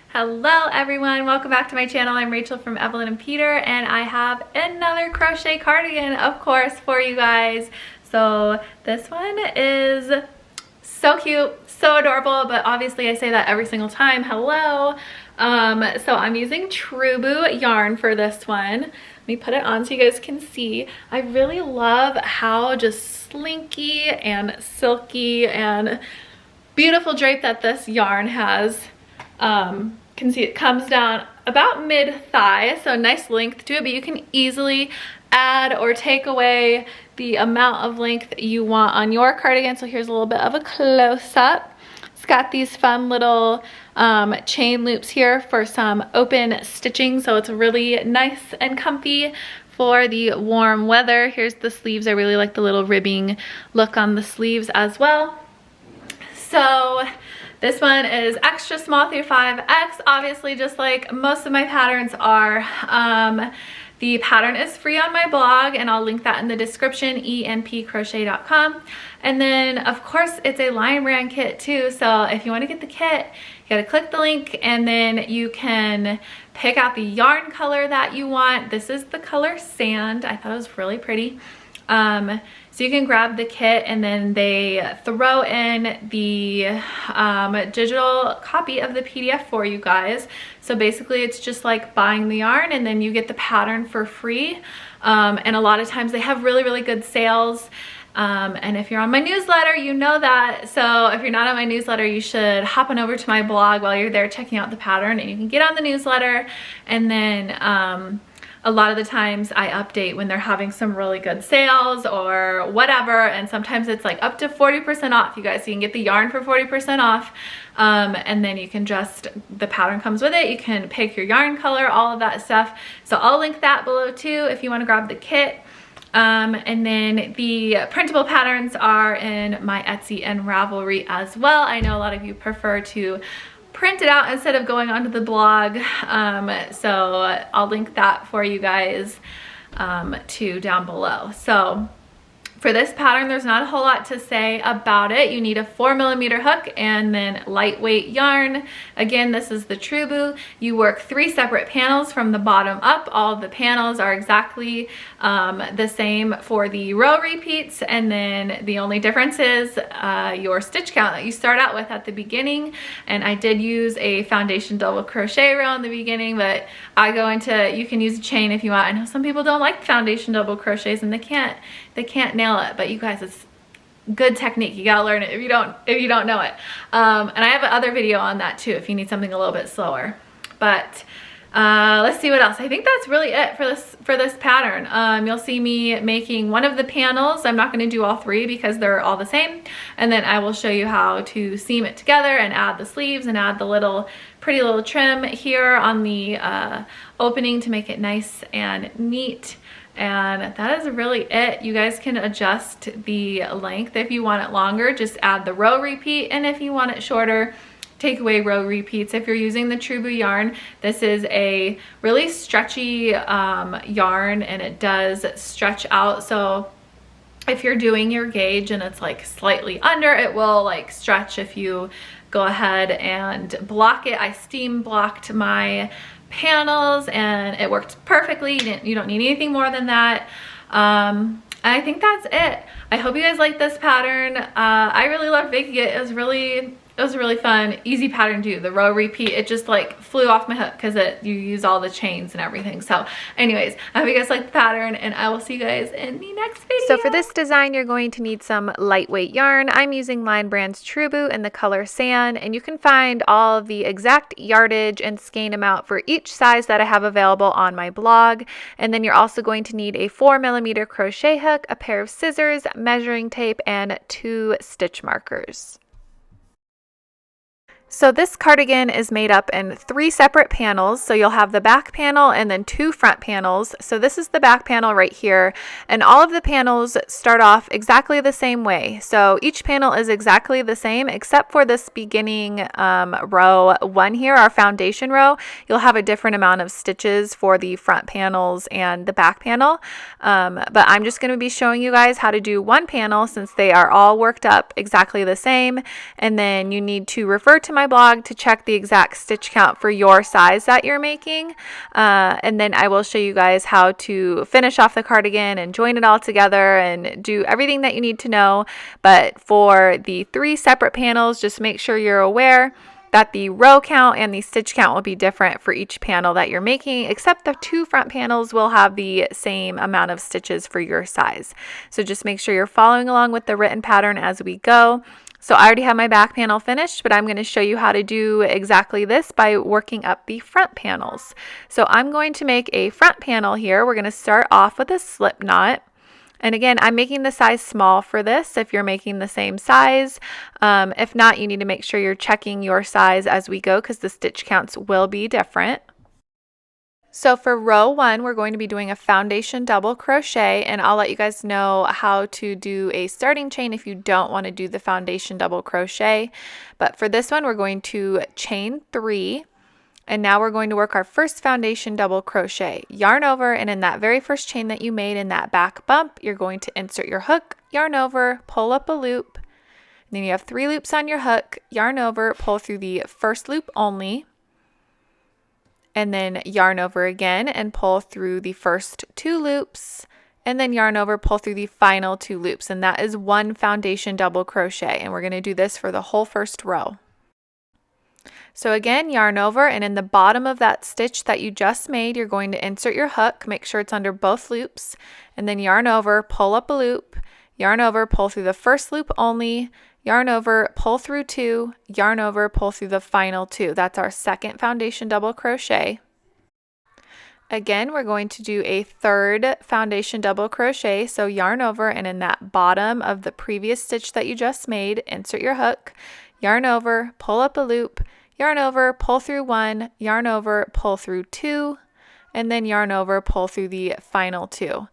Hello everyone, welcome back to my channel. I'm Rachel from Evelyn and Peter, and I have another crochet cardigan, of course, for you guys. So this one is so cute, so adorable, but obviously I say that every single time. Hello. So I'm using Trubu yarn for this one. Let me put it on so you guys can see. I really love how just slinky and silky and beautiful drape that this yarn has. Can see it comes down about mid-thigh, so nice length to it, but you can easily add or take away the amount of length you want on your cardigan. So here's a little bit of a close-up. It's got these fun little chain loops here for some open stitching, so it's really nice and comfy for the warm weather. Here's the sleeves. I really like the little ribbing look on the sleeves as well. So this one is extra small through 5X, obviously, just like most of my patterns are. The pattern is free on my blog, and I'll link that in the description, enpcrochet.com. And then, of course, it's a Lion Brand kit too, so if you want to get the kit, you gotta click the link, and then you can pick out the yarn color that you want. This is the color Sand. I thought it was really pretty. So you can grab the kit, and then they throw in the digital copy of the PDF for you guys. So basically it's just like buying the yarn, and then you get the pattern for free. And a lot of times they have really good sales. And if you're on my newsletter, you know that. So if you're not on my newsletter, you should hop on over to my blog while you're there checking out the pattern, and you can get on the newsletter. And then a lot of the times I update when they're having some really good sales or whatever, and sometimes it's like up to 40% off, you guys. So you can get the yarn for 40% off, and then you can just, the pattern comes with it. You can pick your yarn color, all of that stuff. So I'll link that below too if you want to grab the kit. And then the printable patterns are in my Etsy and Ravelry as well. I know a lot of you prefer to print it out instead of going onto the blog, so I'll link that for you guys too down below. So for this pattern, there's not a whole lot to say about it. You need a 4mm hook and then lightweight yarn. Again, this is the Trubu. You work 3 separate panels from the bottom up. All of the panels are exactly the same for the row repeats, and then the only difference is your stitch count that you start out with at the beginning. And I did use a foundation double crochet row in the beginning, but I go into, you can use a chain if you want. I know some people don't like foundation double crochets and they can't nail it, but you guys, it's good technique. You gotta learn it if you don't know it. And I have another video on that too if you need something a little bit slower. But let's see what else. I think that's really it for this pattern. You'll see me making one of the panels. I'm not going to do all 3 because they're all the same, and then I will show you how to seam it together and add the sleeves and add the pretty little trim here on the opening to make it nice and neat. And that is really it. You guys can adjust the length. If you want it longer, just add the row repeat, and if you want it shorter, take away row repeats. If you're using the Trubu yarn, this is a really stretchy yarn, and it does stretch out. So if you're doing your gauge and it's like slightly under, it will like stretch if you go ahead and block it. I steam blocked my panels and it worked perfectly. You don't need anything more than that. I think that's it. I hope you guys like this pattern. I really loved making it. It was really fun. Easy pattern too. The row repeat, it just like flew off my hook because you use all the chains and everything. So anyways, I hope you guys like the pattern, and I will see you guys in the next video. So for this design, you're going to need some lightweight yarn. I'm using Lion Brand's Trubu in the color Sand, and you can find all of the exact yardage and skein amount for each size that I have available on my blog. And then you're also going to need a 4mm crochet hook, a pair of scissors, measuring tape, and 2 stitch markers. So this cardigan is made up in 3 separate panels. So you'll have the back panel and then 2 front panels. So this is the back panel right here. And all of the panels start off exactly the same way. So each panel is exactly the same except for this beginning row 1 here, our foundation row. You'll have a different amount of stitches for the front panels and the back panel. But I'm just going to be showing you guys how to do one panel since they are all worked up exactly the same. And then you need to refer to my blog to check the exact stitch count for your size that you're making. And then I will show you guys how to finish off the cardigan and join it all together and do everything that you need to know. But for the 3 separate panels, just make sure you're aware that the row count and the stitch count will be different for each panel that you're making, except the 2 front panels will have the same amount of stitches for your size. So just make sure you're following along with the written pattern as we go. So I already have my back panel finished, but I'm going to show you how to do exactly this by working up the front panels. So I'm going to make a front panel here. We're going to start off with a slip knot. And again, I'm making the size small for this if you're making the same size. If not, you need to make sure you're checking your size as we go because the stitch counts will be different. So for row 1, we're going to be doing a foundation double crochet, and I'll let you guys know how to do a starting chain if you don't want to do the foundation double crochet. But for this one, we're going to chain 3. And now we're going to work our first foundation double crochet. Yarn over, and in that very first chain that you made in that back bump, you're going to insert your hook, yarn over, pull up a loop. And then you have 3 loops on your hook, yarn over, pull through the first loop only. And then yarn over again and pull through the first 2 loops. And then yarn over, pull through the final 2 loops. And that is 1 foundation double crochet. And we're going to do this for the whole first row. So again, yarn over, and in the bottom of that stitch that you just made, you're going to insert your hook, make sure it's under both loops, and then yarn over, pull up a loop, yarn over, pull through the first loop only, yarn over, pull through 2, yarn over, pull through the final 2. That's our second foundation double crochet. Again, we're going to do a third foundation double crochet, so yarn over, and in that bottom of the previous stitch that you just made, insert your hook, yarn over, pull up a loop, yarn over, pull through 1, yarn over, pull through 2, and then yarn over, pull through the final 2.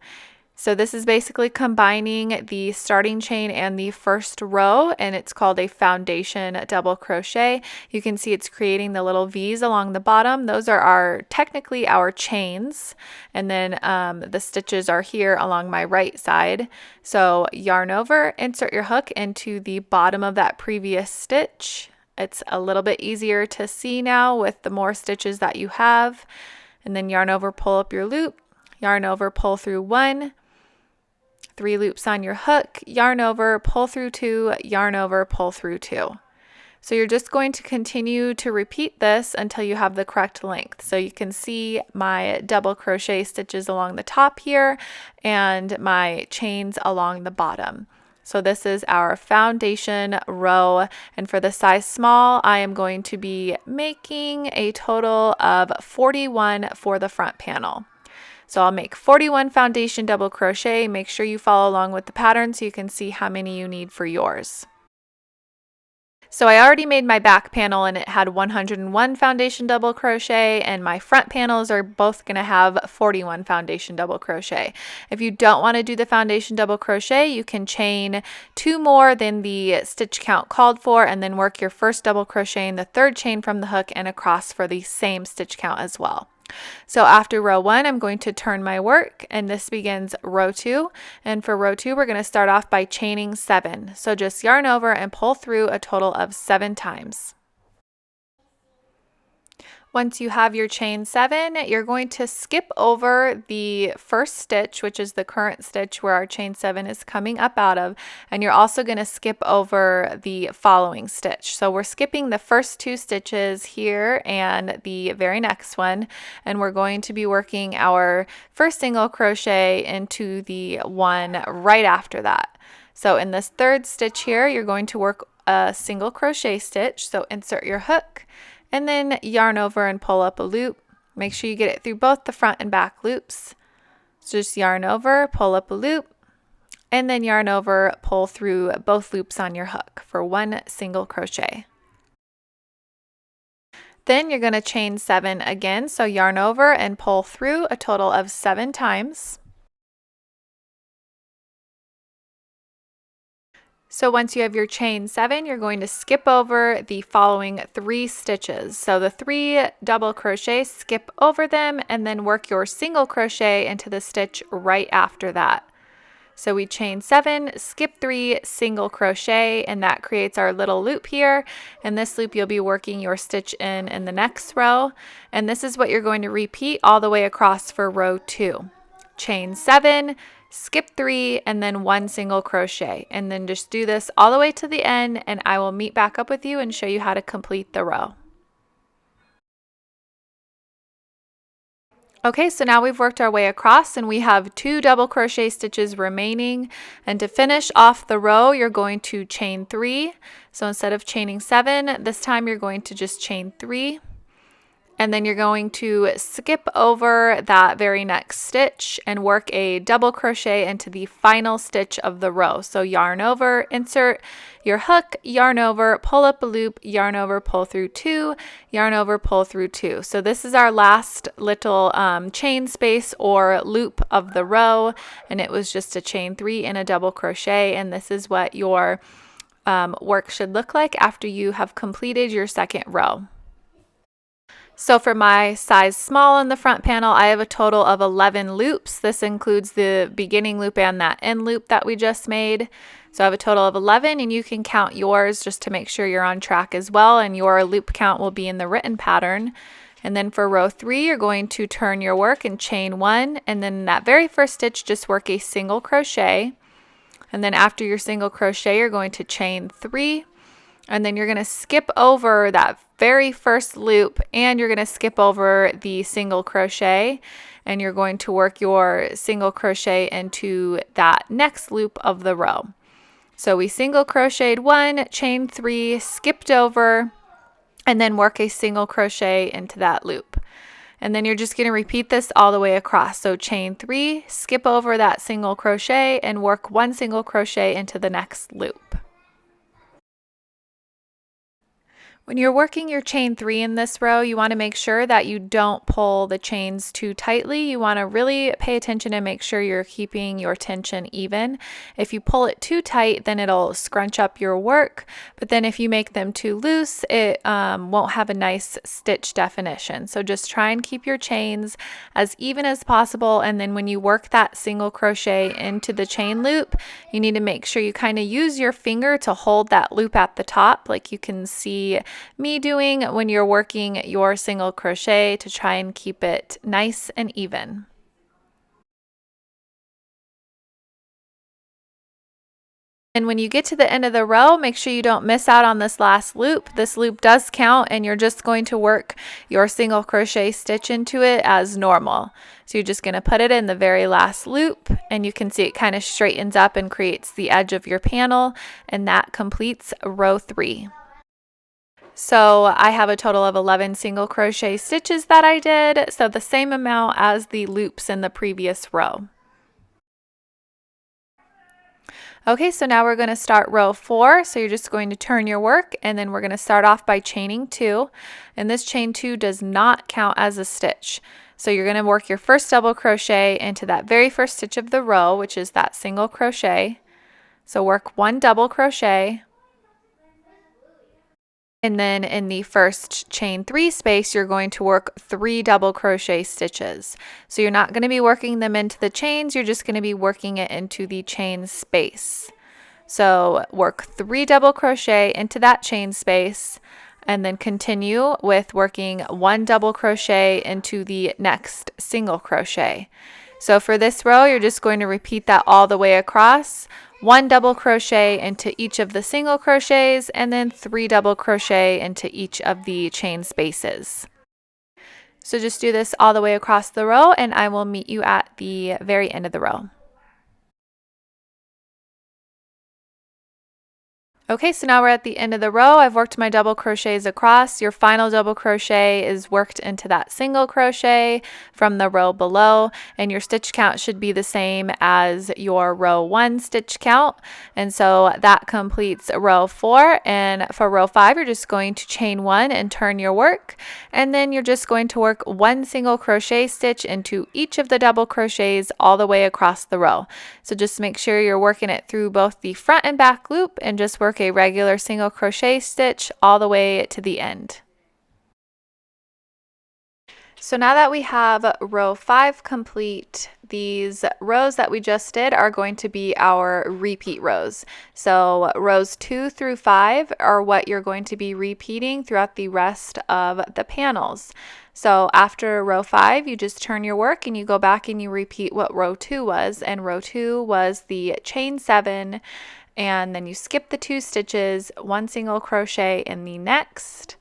So this is basically combining the starting chain and the first row, and it's called a foundation double crochet. You can see it's creating the little V's along the bottom. Those are technically our chains, and then the stitches are here along my right side. So yarn over, insert your hook into the bottom of that previous stitch. It's a little bit easier to see now with the more stitches that you have. And then yarn over, pull up your loop, yarn over, pull through 1, 3 loops on your hook, yarn over, pull through 2, yarn over, pull through 2. So you're just going to continue to repeat this until you have the correct length. So you can see my double crochet stitches along the top here and my chains along the bottom. So this is our foundation row, and for the size small, I am going to be making a total of 41 for the front panel. So I'll make 41 foundation double crochet. Make sure you follow along with the pattern so you can see how many you need for yours. So I already made my back panel and it had 101 foundation double crochet, and my front panels are both going to have 41 foundation double crochet. If you don't want to do the foundation double crochet, you can chain 2 more than the stitch count called for, and then work your first double crochet in the third chain from the hook and across for the same stitch count as well. So after row 1, I'm going to turn my work, and this begins row 2. And for row 2, we're going to start off by chaining 7. So just yarn over and pull through a total of 7 times. Once you have your chain 7, you're going to skip over the first stitch, which is the current stitch where our chain 7 is coming up out of, and you're also going to skip over the following stitch. So we're skipping the first 2 stitches here and the very next one, and we're going to be working our first single crochet into the one right after that. So in this third stitch here, you're going to work a single crochet stitch, so insert your hook, and then yarn over and pull up a loop. Make sure you get it through both the front and back loops. So just yarn over, pull up a loop, and then yarn over, pull through both loops on your hook for 1 single crochet. Then you're going to chain 7 again, so yarn over and pull through a total of 7 times. So once you have your chain 7, you're going to skip over the following 3 stitches. So the 3 double crochets, skip over them, and then work your single crochet into the stitch right after that. So we chain 7, skip 3, single crochet, and that creates our little loop here. In this loop, you'll be working your stitch in the next row. And this is what you're going to repeat all the way across for row 2. Chain 7, skip 3, and then 1 single crochet. And then just do this all the way to the end, and I will meet back up with you and show you how to complete the row. Okay, so now we've worked our way across and we have 2 double crochet stitches remaining. And to finish off the row, you're going to chain 3. So instead of chaining 7, this time you're going to just chain 3. And then you're going to skip over that very next stitch and work a double crochet into the final stitch of the row. So yarn over, insert your hook, yarn over, pull up a loop, yarn over, pull through 2, yarn over, pull through 2. So this is our last little chain space or loop of the row, and it was just a chain 3 and a double crochet, and this is what your work should look like after you have completed your second row. So for my size small in the front panel, I have a total of 11 loops. This includes the beginning loop and that end loop that we just made. So I have a total of 11, and you can count yours just to make sure you're on track as well, and your loop count will be in the written pattern. And then for row 3, you're going to turn your work and chain 1, and then in that very first stitch, just work a single crochet. And then after your single crochet, you're going to chain 3. And then you're going to skip over that very first loop, and you're going to skip over the single crochet, and you're going to work your single crochet into that next loop of the row. So we single crocheted 1, chain 3, skipped over, and then work a single crochet into that loop. And then you're just going to repeat this all the way across. So chain 3, skip over that single crochet, and work 1 single crochet into the next loop. When you're working your chain 3 in this row, you want to make sure that you don't pull the chains too tightly. You want to really pay attention and make sure you're keeping your tension even. If you pull it too tight, then it'll scrunch up your work. But then if you make them too loose, it won't have a nice stitch definition. So just try and keep your chains as even as possible. And then when you work that single crochet into the chain loop, you need to make sure you kind of use your finger to hold that loop at the top, like you can see me doing when you're working your single crochet, to try and keep it nice and even. And when you get to the end of the row, make sure you don't miss out on this last loop. This loop does count, and you're just going to work your single crochet stitch into it as normal. So you're just going to put it in the very last loop, and you can see it kind of straightens up and creates the edge of your panel, and that completes row 3. So I have a total of 11 single crochet stitches that I did, so the same amount as the loops in the previous row. Okay, so now we're going to start row 4. So you're just going to turn your work, and then we're going to start off by chaining 2. And this chain 2 does not count as a stitch. So you're going to work your first double crochet into that very first stitch of the row, which is that single crochet. So work 1 double crochet. And then in the first chain 3 space, you're going to work 3 double crochet stitches. So you're not going to be working them into the chains, you're just going to be working it into the chain space. So work 3 double crochet into that chain space, and then continue with working 1 double crochet into the next single crochet. So for this row, you're just going to repeat that all the way across. 1 double crochet into each of the single crochets, and then 3 double crochet into each of the chain spaces. So just do this all the way across the row, and I will meet you at the very end of the row. Okay, so now we're at the end of the row. I've worked my double crochets across. Your final double crochet is worked into that single crochet from the row below, and your stitch count should be the same as your row 1 stitch count. And so that completes row 4. And for row 5, you're just going to chain 1 and turn your work, and then you're just going to work 1 single crochet stitch into each of the double crochets all the way across the row. So just make sure you're working it through both the front and back loop, and just work a regular single crochet stitch all the way to the end. So now that we have row 5 complete, these rows that we just did are going to be our repeat rows. So rows 2 through 5 are what you're going to be repeating throughout the rest of the panels. So after row 5, you just turn your work and you go back and you repeat what row 2 was. And row 2 was the chain 7, and then you skip the 2 stitches, 1 single crochet in the next.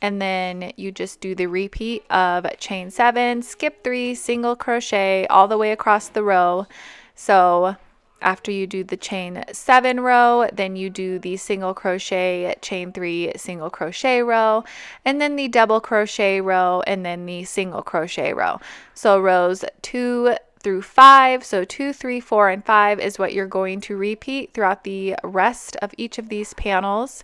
And then you just do the repeat of chain 7, skip 3, single crochet all the way across the row. So after you do the chain 7 row, then you do the single crochet, chain 3, single crochet row, and then the double crochet row, and then the single crochet row. So rows 2 through 5, so 2, 3, 4, and 5 is what you're going to repeat throughout the rest of each of these panels.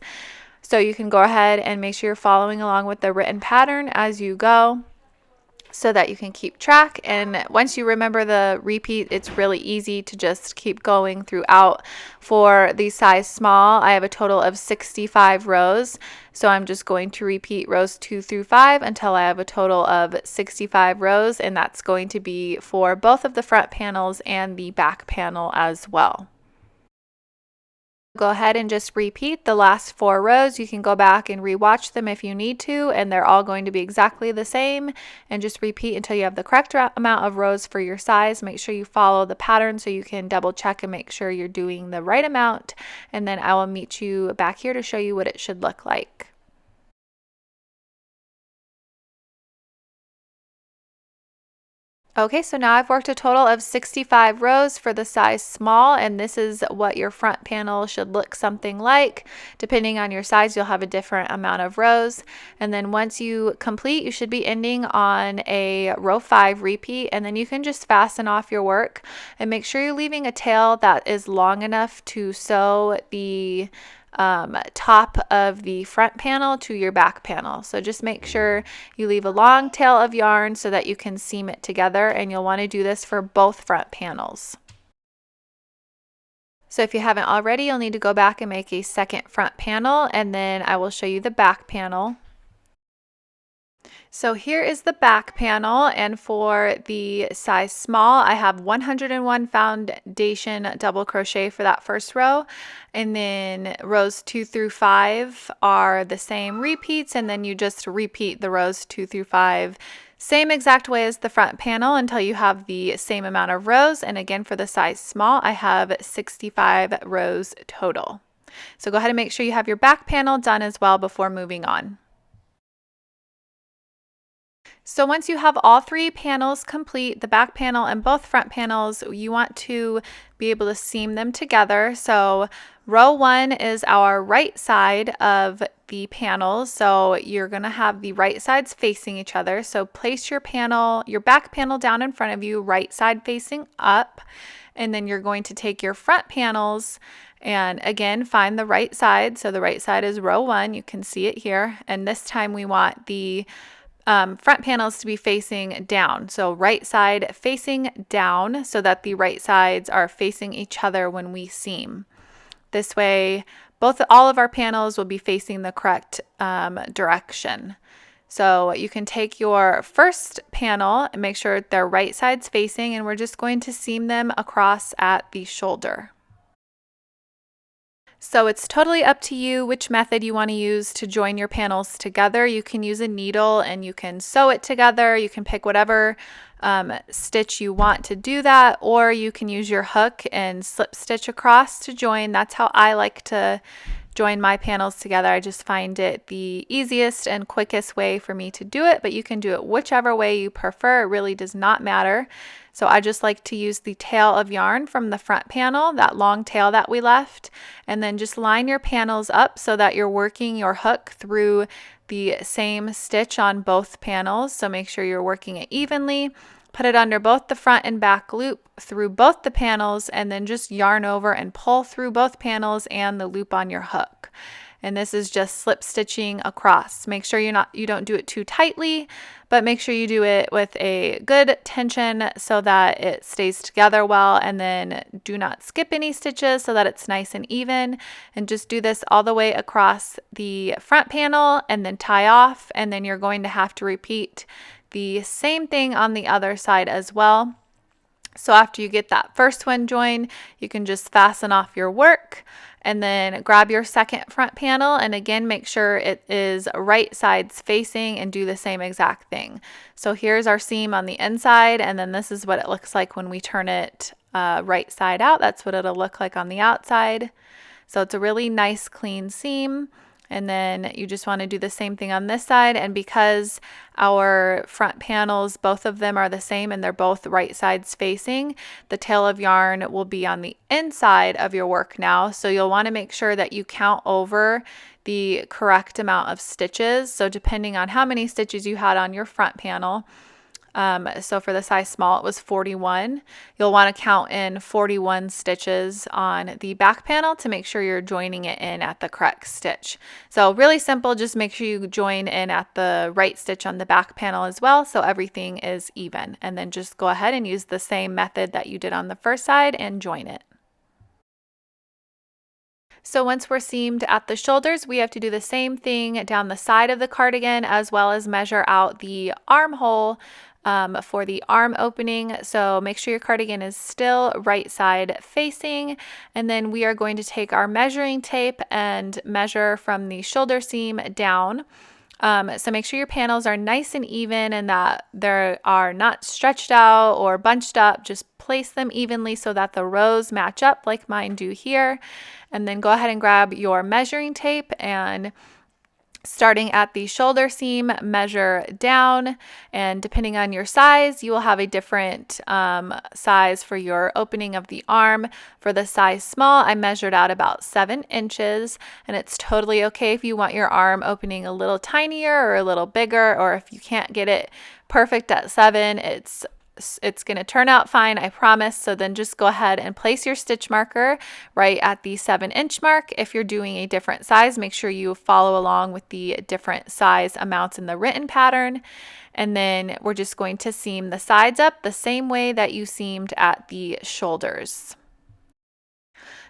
So you can go ahead and make sure you're following along with the written pattern as you go so that you can keep track. And once you remember the repeat, it's really easy to just keep going throughout. For the size small, I have a total of 65 rows. So I'm just going to repeat rows 2 through 5 until I have a total of 65 rows. And that's going to be for both of the front panels and the back panel as well. Go ahead and just repeat the last 4 rows. You can go back and rewatch them if you need to, and they're all going to be exactly the same. And just repeat until you have the correct amount of rows for your size. Make sure you follow the pattern so you can double check and make sure you're doing the right amount. And then I will meet you back here to show you what it should look like. Okay, so now I've worked a total of 65 rows for the size small, and this is what your front panel should look something like. Depending on your size, you'll have a different amount of rows. And then once you complete, you should be ending on a row 5 repeat, and then you can just fasten off your work and make sure you're leaving a tail that is long enough to sew the top of the front panel to your back panel. So just make sure you leave a long tail of yarn so that you can seam it together, and you'll want to do this for both front panels. So if you haven't already, you'll need to go back and make a second front panel, and then I will show you the back panel. So here is the back panel, and for the size small, I have 101 foundation double crochet for that first row, and then rows 2 through 5 are the same repeats, and then you just repeat the rows 2 through 5 same exact way as the front panel until you have the same amount of rows. And again, for the size small, I have 65 rows total. So go ahead and make sure you have your back panel done as well before moving on. So once you have all 3 panels complete, the back panel and both front panels, you want to be able to seam them together. So row 1 is our right side of the panels. So you're going to have the right sides facing each other. So place your back panel down in front of you, right side facing up. And then you're going to take your front panels and again, find the right side. So the right side is row 1. You can see it here. And this time we want the front panels to be facing down. So right side facing down so that the right sides are facing each other when we seam. This way, all of our panels will be facing the correct direction. So you can take your first panel and make sure they're right sides facing, and we're just going to seam them across at the shoulder. So it's totally up to you which method you want to use to join your panels together. You can use a needle and you can sew it together. You can pick whatever stitch you want to do that, or you can use your hook and slip stitch across to join. That's how I like to join my panels together. I just find it the easiest and quickest way for me to do it, but you can do it whichever way you prefer. It really does not matter. So I just like to use the tail of yarn from the front panel, that long tail that we left, and then just line your panels up so that you're working your hook through the same stitch on both panels. So make sure you're working it evenly. Put it under both the front and back loop through both the panels, and then just yarn over and pull through both panels and the loop on your hook. and this is just slip stitching across. Make sure you don't do it too tightly, but make sure you do it with a good tension so that it stays together well, and then do not skip any stitches so that it's nice and even, and just do this all the way across the front panel and then tie off, and then you're going to have to repeat the same thing on the other side as well. So after you get that first one joined, you can just fasten off your work and then grab your second front panel, and again make sure it is right sides facing and do the same exact thing. So here's our seam on the inside, and then this is what it looks like when we turn it right side out. That's what it'll look like on the outside. So it's a really nice clean seam. And then you just want to do the same thing on this side. And because our front panels, both of them are the same and they're both right sides facing, the tail of yarn will be on the inside of your work now. So you'll want to make sure that you count over the correct amount of stitches. So depending on how many stitches you had on your front panel, so for the size small, it was 41. You'll want to count in 41 stitches on the back panel to make sure you're joining it in at the correct stitch. So really simple, just make sure you join in at the right stitch on the back panel as well, so everything is even. And then just go ahead and use the same method that you did on the first side and join it. So once we're seamed at the shoulders, we have to do the same thing down the side of the cardigan, as well as measure out the armhole for the arm opening. So make sure your cardigan is still right side facing, and then we are going to take our measuring tape and measure from the shoulder seam down. So make sure your panels are nice and even and that they are not stretched out or bunched up. Just place them evenly so that the rows match up like mine do here. And then go ahead and grab your measuring tape and, starting at the shoulder seam, measure down, and depending on your size, you will have a different size for your opening of the arm. For the size small, I measured out about 7 inches, and it's totally okay if you want your arm opening a little tinier or a little bigger, or if you can't get it perfect at 7, it's going to turn out fine, I promise. So then just go ahead and place your stitch marker right at the 7-inch mark. If you're doing a different size, make sure you follow along with the different size amounts in the written pattern. And then we're just going to seam the sides up the same way that you seamed at the shoulders.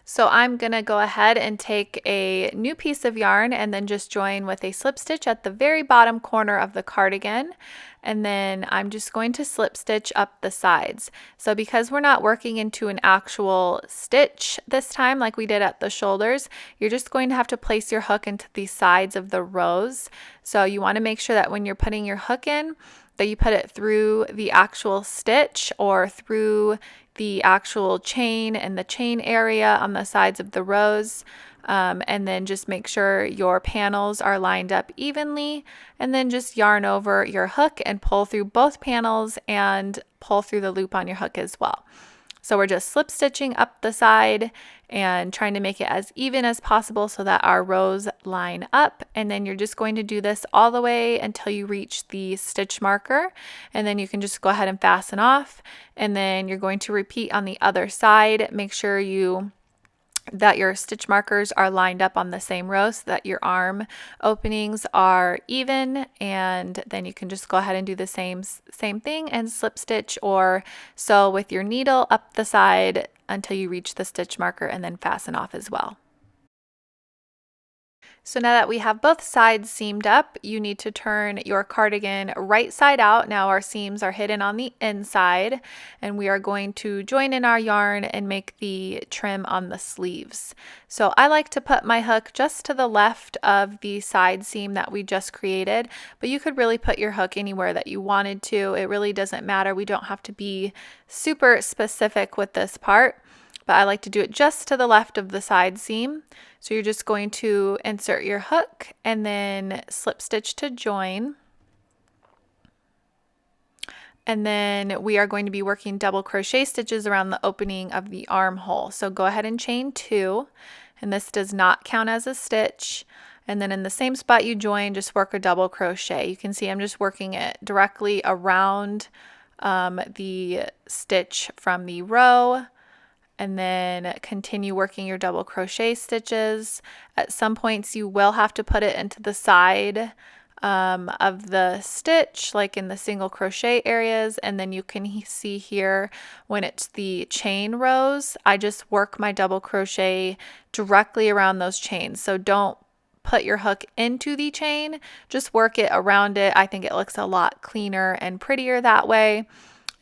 So I'm going to go ahead and take a new piece of yarn and then just join with a slip stitch at the very bottom corner of the cardigan. And then I'm just going to slip stitch up the sides. So because we're not working into an actual stitch this time like we did at the shoulders, you're just going to have to place your hook into the sides of the rows. So you want to make sure that when you're putting your hook in, that you put it through the actual stitch or through the actual chain and the chain area on the sides of the rows. And then just make sure your panels are lined up evenly, and then just yarn over your hook and pull through both panels and pull through the loop on your hook as well. So we're just slip stitching up the side and trying to make it as even as possible so that our rows line up. And then you're just going to do this all the way until you reach the stitch marker, and then you can just go ahead and fasten off. And then you're going to repeat on the other side. Make sure that your stitch markers are lined up on the same row so that your arm openings are even, and then you can just go ahead and do the same thing and slip stitch or sew with your needle up the side until you reach the stitch marker, and then fasten off as well. So now that we have both sides seamed up, you need to turn your cardigan right side out. Now our seams are hidden on the inside, and we are going to join in our yarn and make the trim on the sleeves. So I like to put my hook just to the left of the side seam that we just created, but you could really put your hook anywhere that you wanted to. It really doesn't matter. We don't have to be super specific with this part, but I like to do it just to the left of the side seam. So you're just going to insert your hook and then slip stitch to join. And then we are going to be working double crochet stitches around the opening of the armhole. So go ahead and chain 2, and this does not count as a stitch. And then in the same spot you join, just work a double crochet. You can see I'm just working it directly around the stitch from the row. and then continue working your double crochet stitches. At some points you will have to put it into the side of the stitch, like in the single crochet areas, and then you can see here when it's the chain rows, I just work my double crochet directly around those chains. So don't put your hook into the chain, just work it around it. I think it looks a lot cleaner and prettier that way.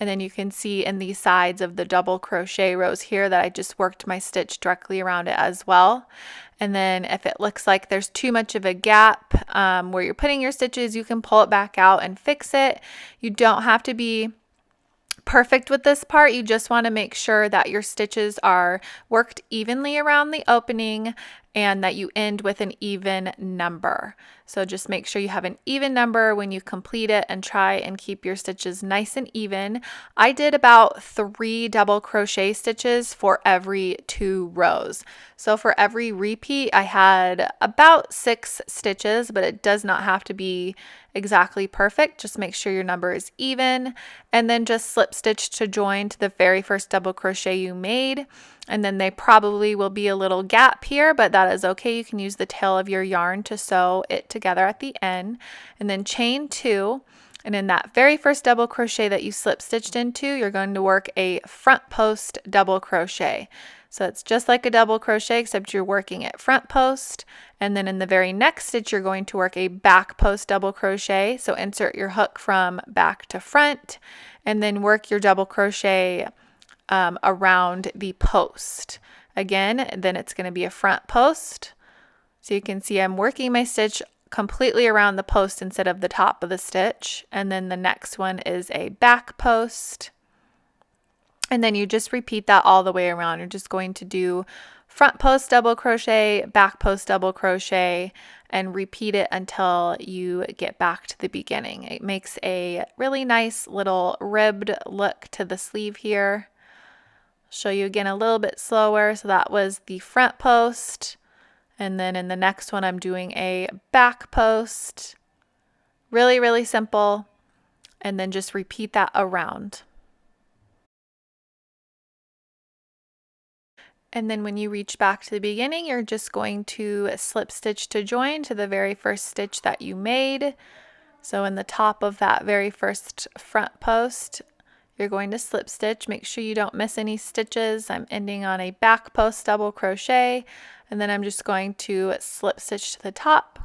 And then you can see in the sides of the double crochet rows here that I just worked my stitch directly around it as well. And then if it looks like there's too much of a gap where you're putting your stitches, you can pull it back out and fix it. You don't have to be perfect with this part. You just want to make sure that your stitches are worked evenly around the opening and that you end with an even number. So just make sure you have an even number when you complete it and try and keep your stitches nice and even. I did about 3 double crochet stitches for every 2 rows. So for every repeat, I had about 6 stitches, but it does not have to be exactly perfect. Just make sure your number is even, and then just slip stitch to join to the very first double crochet you made. And then they probably will be a little gap here, but that is okay. You can use the tail of your yarn to sew it together at the end, and then chain 2. And in that very first double crochet that you slip stitched into, you're going to work a front post double crochet. So it's just like a double crochet, except you're working at front post. And then in the very next stitch, you're going to work a back post double crochet. So insert your hook from back to front, and then work your double crochet around the post. Again, then it's going to be a front post. So you can see I'm working my stitch completely around the post instead of the top of the stitch. And then the next one is a back post. And then you just repeat that all the way around. You're just going to do front post double crochet, back post double crochet, and repeat it until you get back to the beginning. It makes a really nice little ribbed look to the sleeve here. Show you again a little bit slower. So that was the front post, and then in the next one I'm doing a back post. Really, really simple. And then just repeat that around. And then when you reach back to the beginning, you're just going to slip stitch to join to the very first stitch that you made. So in the top of that very first front post, you're going to slip stitch. Make sure you don't miss any stitches. I'm ending on a back post double crochet, and then I'm just going to slip stitch to the top,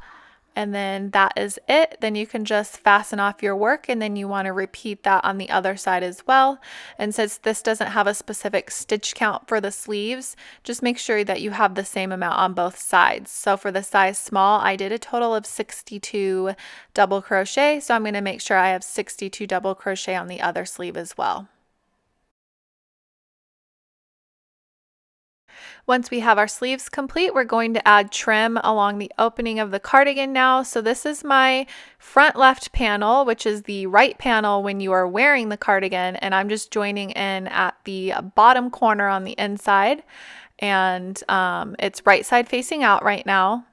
and then that is it. Then you can just fasten off your work, and then you want to repeat that on the other side as well. And since this doesn't have a specific stitch count for the sleeves, just make sure that you have the same amount on both sides. So for the size small, I did a total of 62 double crochet, so I'm going to make sure I have 62 double crochet on the other sleeve as well. Once we have our sleeves complete, we're going to add trim along the opening of the cardigan now. So this is my front left panel, which is the right panel when you are wearing the cardigan, and I'm just joining in at the bottom corner on the inside, and it's right side facing out right now.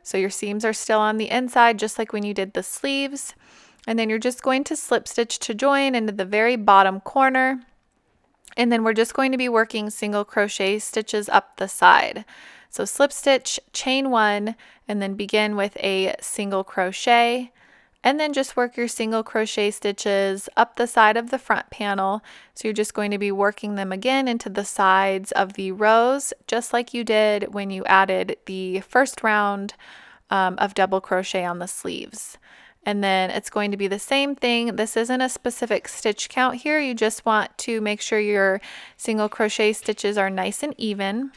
So your seams are still on the inside, just like when you did the sleeves. And then you're just going to slip stitch to join into the very bottom corner. And then we're just going to be working single crochet stitches up the side. So slip stitch, chain 1, and then begin with a single crochet, and then just work your single crochet stitches up the side of the front panel. So you're just going to be working them again into the sides of the rows, just like you did when you added the first round of double crochet on the sleeves. And then it's going to be the same thing. This isn't a specific stitch count here. You just want to make sure your single crochet stitches are nice and even.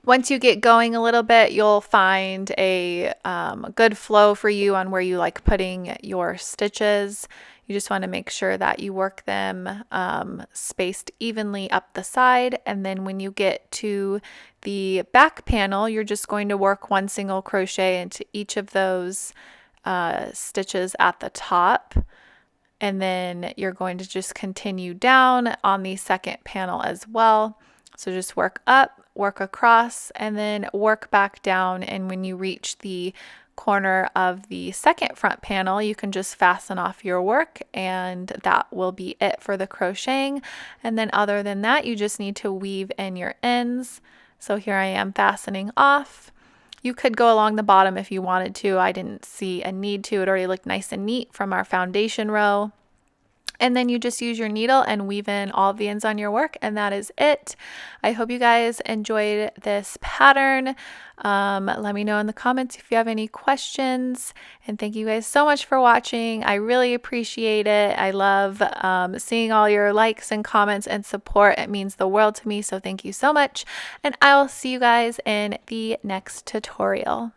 Once you get going a little bit, you'll find a good flow for you on where you like putting your stitches. You just want to make sure that you work them spaced evenly up the side. And then when you get to the back panel, you're just going to work one single crochet into each of those stitches at the top, and then you're going to just continue down on the second panel as well. So just work up, work across, and then work back down, and when you reach the corner of the second front panel, you can just fasten off your work, and that will be it for the crocheting. And then other than that, you just need to weave in your ends. So here I am fastening off. You could go along the bottom if you wanted to. I didn't see a need to. It already looked nice and neat from our foundation row. And then you just use your needle and weave in all of the ends on your work, and that is it. I hope you guys enjoyed this pattern. Let me know in the comments if you have any questions, and thank you guys so much for watching. I really appreciate it. I love seeing all your likes and comments and support. It means the world to me, so thank you so much, and I will see you guys in the next tutorial.